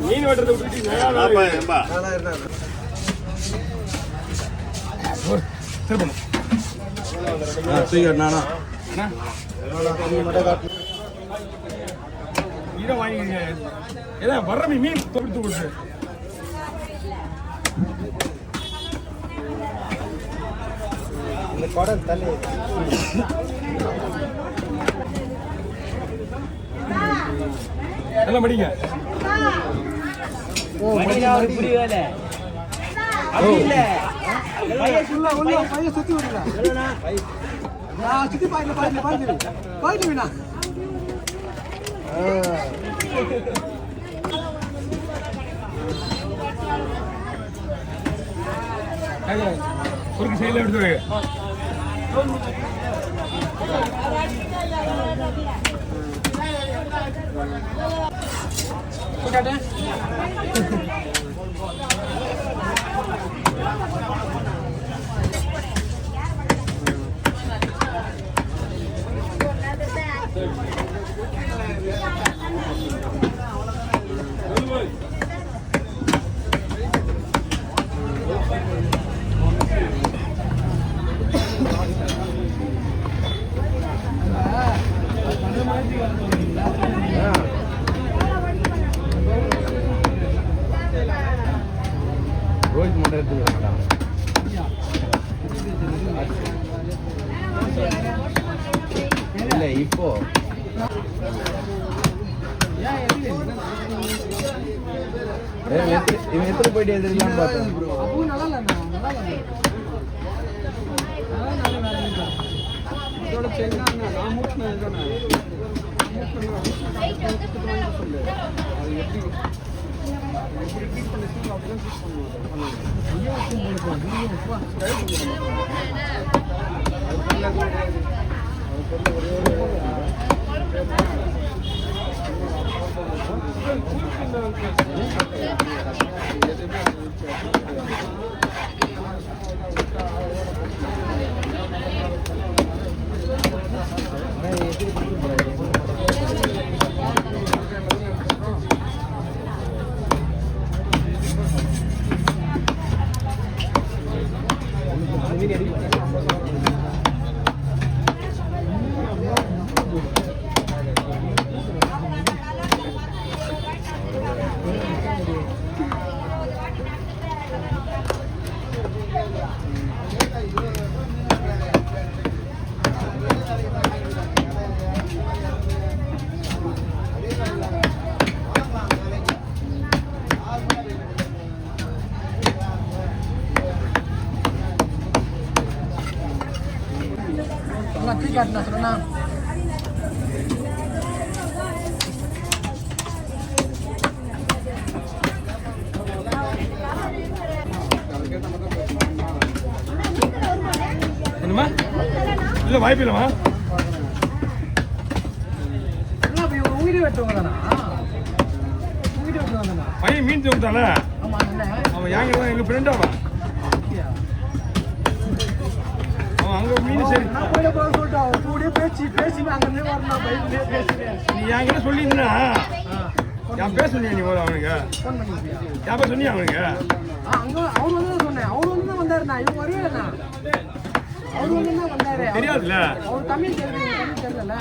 மீன் வெட்டுறது விட்டுட்டீங்க திருப்பணும் தூக்கிட்டு நானா இதை வாங்கிக்கிறீங்க ஏதா வர்ற மீன் தொடுத்து கொடுத்து குடல் தள்ளி எல்லாம் படிங்க புரியல சுத்தி விடுறா சுத்தி பாயிட்டு வேணா குறுக்கு சைடில் எடுத்து வை ரோஹித் மட்டும் எடுத்துக்கலாம் இல்லை இப்போ இவன் எத்தனை போயிட்டு எழுதிருக்கான்னு பார்த்தேன் காட்டினா சொன்னா என்னமா இல்லை வாய்ப்பு இல்லைம்மா உயிரி வெட்டுவாங்க தானா உயிரி வெட்டுவாங்க தானா பையன் மீன் தூக்கிட்டானே அவன் எங்க எங்கள் ஃப்ரெண்டாவா அவன் அங்கே மீன் சரி சொல்லிட்டு அவன் கூட பேசி அங்கே வரணும் நீ என்கிட்ட சொல்லியிருந்தா என் பேர் சொன்னியா நீ அவனுக்கு என் பேர் சொன்னியா அவனுக்கு அங்கே அவர் வந்து சொன்னேன் அவர் வந்து தான் வந்தாருண்ணா இவங்க வருவேண்ணா அவர் வந்து தான் வந்தாரு தெரியாதுல்ல அவர் தமிழ் தெரியல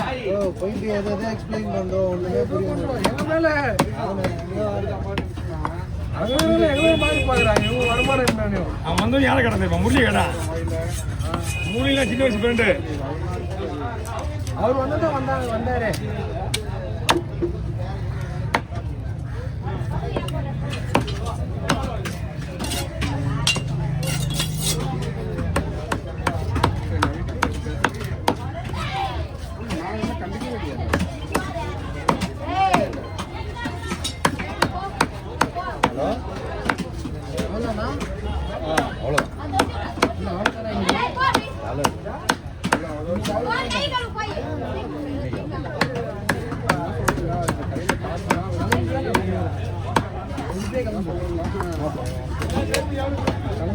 போயிட்டு எதாவது எக்ஸ்பிளைன் பண்ணுறோம் ஒன்றுமே புரியும் எங்க மேலே எங்க மாதிரி பார்க்குறாங்க இவங்க வருமானம் என்னன்னு அவன் வந்து யாரை கடந்திருப்பான் முரளி கடா முரளிலாம் சின்ன வயசு ஃப்ரெண்டு அவர் வந்து தான் வந்தாரு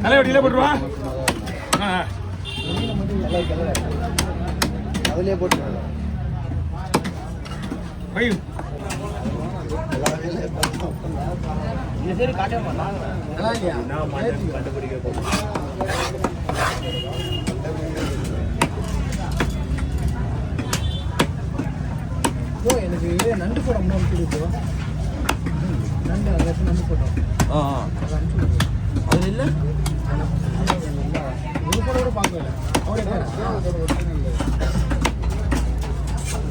தலைவடியில போட்டுருவா அதுலயே போட்டு பை நல்லா இல்லையா? எனக்கு நண்டு படம் ப்ரோ. நண்டு அந்த நண்டு படம் அது இல்லை ஒரு படம் கூட பார்க்கல.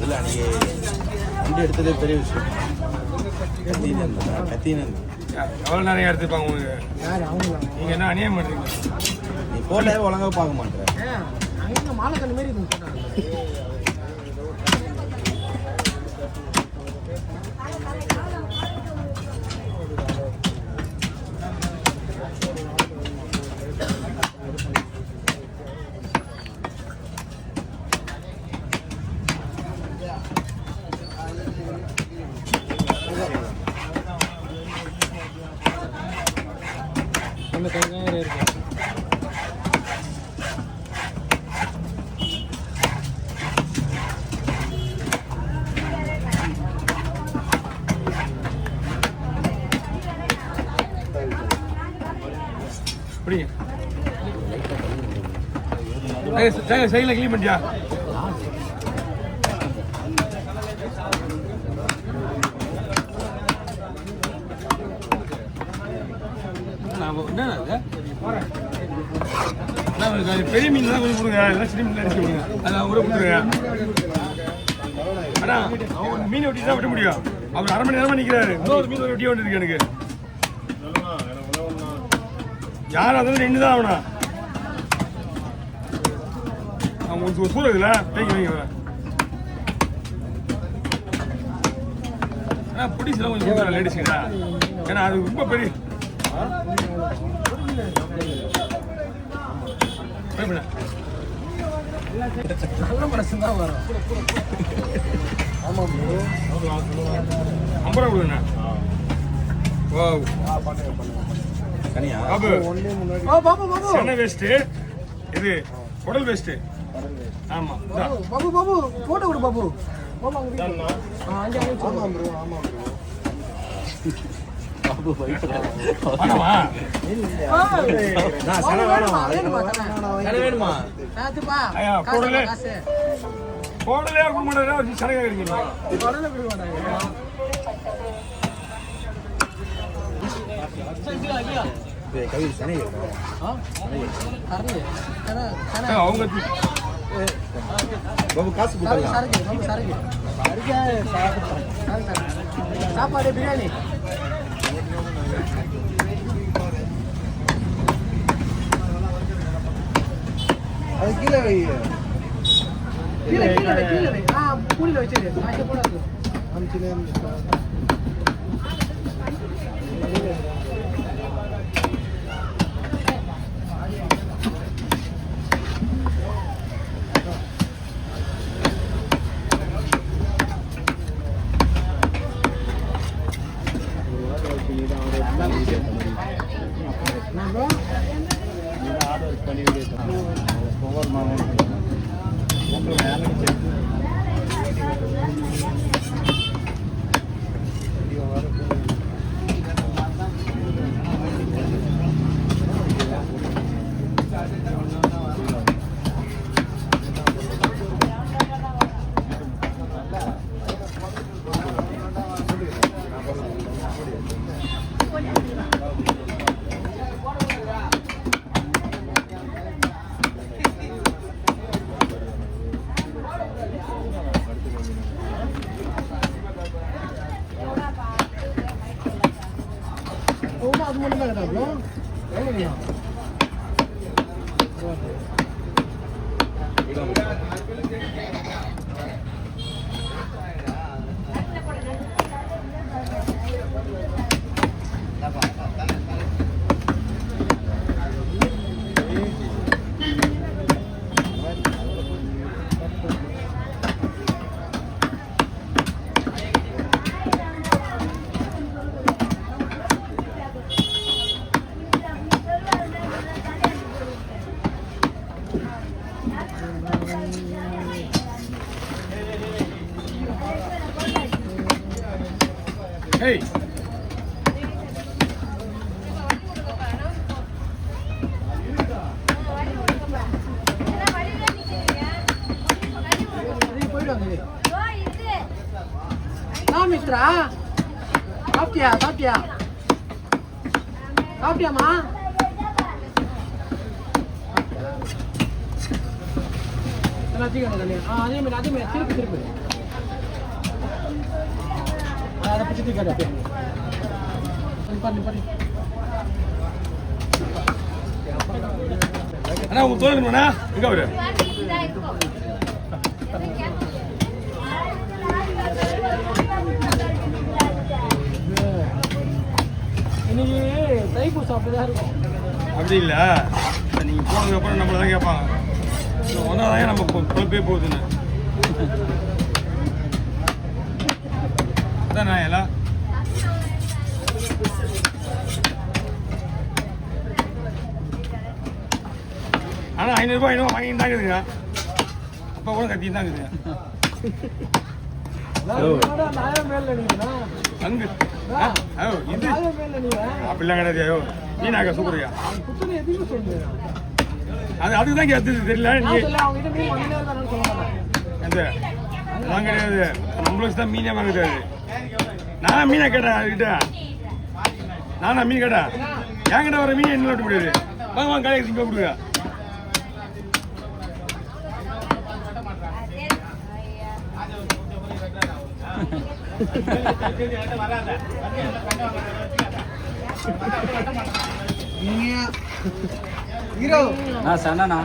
இல்லை அன்றைக்கி வண்டி எடுத்ததே பெரிய விஷயம். கத்தினு எவ்வளோ நிறைய எடுத்துப்பாங்க உங்களுக்கு. யார் அவங்க? நீங்கள் என்ன அநியாயம் பண்ணுறீங்க? நீ போட்டே ஒழுங்காக பார்க்க மாட்டேற. அங்கே மாலை கண்ணு மாரி போட்டாங்க. சைடில் கிளீன் பண்ணியா? பெரிய மீன் தான் கொஞ்சம் கொடுங்க, எல்லாம் சின்ன மீன் அடிச்சு கொடுங்க. அதை கூட கொடுத்துருங்க. அண்ணா அவன் மீனை வெட்டி தான் வெட்ட முடியும். அவர் அரை மணி நேரமாக நிற்கிறாரு. இன்னொரு மீன் வெட்டியே வந்துருக்கு எனக்கு. யாரும் அதாவது நின்று தான் ஆகணும். அவங்க ஒரு சூழல் இல்லை வைங்க வைங்க. ஆனால் பிடிச்சலாம் கொஞ்சம் சூழல் லேடிஸுங்களா, ஏன்னா அது ரொம்ப பெரிய நல்ல மனசு தான் வரும். ஆமாம் ப்ரோ. 50 ரூபா கொடுங்கண்ணா. ஓ கனியா பாபு சென்னை வேஸ்ட்டு, இது உடல் வேஸ்ட்டு. ஆமாம் பாபு பாபு போட்டோ கொடு பாபு. பாபு அங்கே அங்கே ஆமாம் ப்ரோ. ஆமாம் ப்ரோ. பாபு வேணுமா? வேணுமா? போடலே கொடுக்க மாட்டேன். சரகா இருக்கீங்க அவங்க காசு சாப்பாடு பிரியாணி அது கீழே வை. கீழே கீழே கீழே வை. கூலியில் வச்சிரு. அங்கே போடாது. அது மட்டும் தான் கேட்டா எவ்வளோ சாப்பிட்டியா சாப்பிட்டியா சாப்பிட்டியாம்மா வச்சுக்கணும் தண்ணி அதே மாதிரி திருப்பி திருப்பி அதை பிடிச்சி தூக்காது அப்படியே நிப்பாடி அண்ணா உங்க தோணுங்கண்ணா எங்க அவரு இன்னைக்கு தைப்பூசம் அப்படிதான் இருக்கும் அப்படி இல்லை நீங்க போனதுக்கு அப்புறம் நம்மள தான் கேட்பாங்க ஒன்றாதான் நம்ம பொழப்பே போகுதுன்னு அதான் நான் எல்லாம் ஆனால் 500 ரூபாய் இன்னும் வாங்கி தாங்குதுங்க அப்போ கூட கத்தி தாங்குதுங்க அங்கு இது அப்படிலாம் கிடையாது ஐயோ மீனாக்கா சூப்பரியா அதுக்கு தான் கேட்டது தெரியல நீ அந்த அதெல்லாம் கிடையாது நம்மளுக்கு தான் மீனே வாங்க தெரியாது நான் மீனை கேட்டேன் அதுக்கிட்ட நானா மீன் கேட்டேன் என்கிட்ட வர மீன் என்ன விட்டு முடியாது வாங்க வாங்க கடைக்கு திங்க கொடுங்க ஹீரோ சனா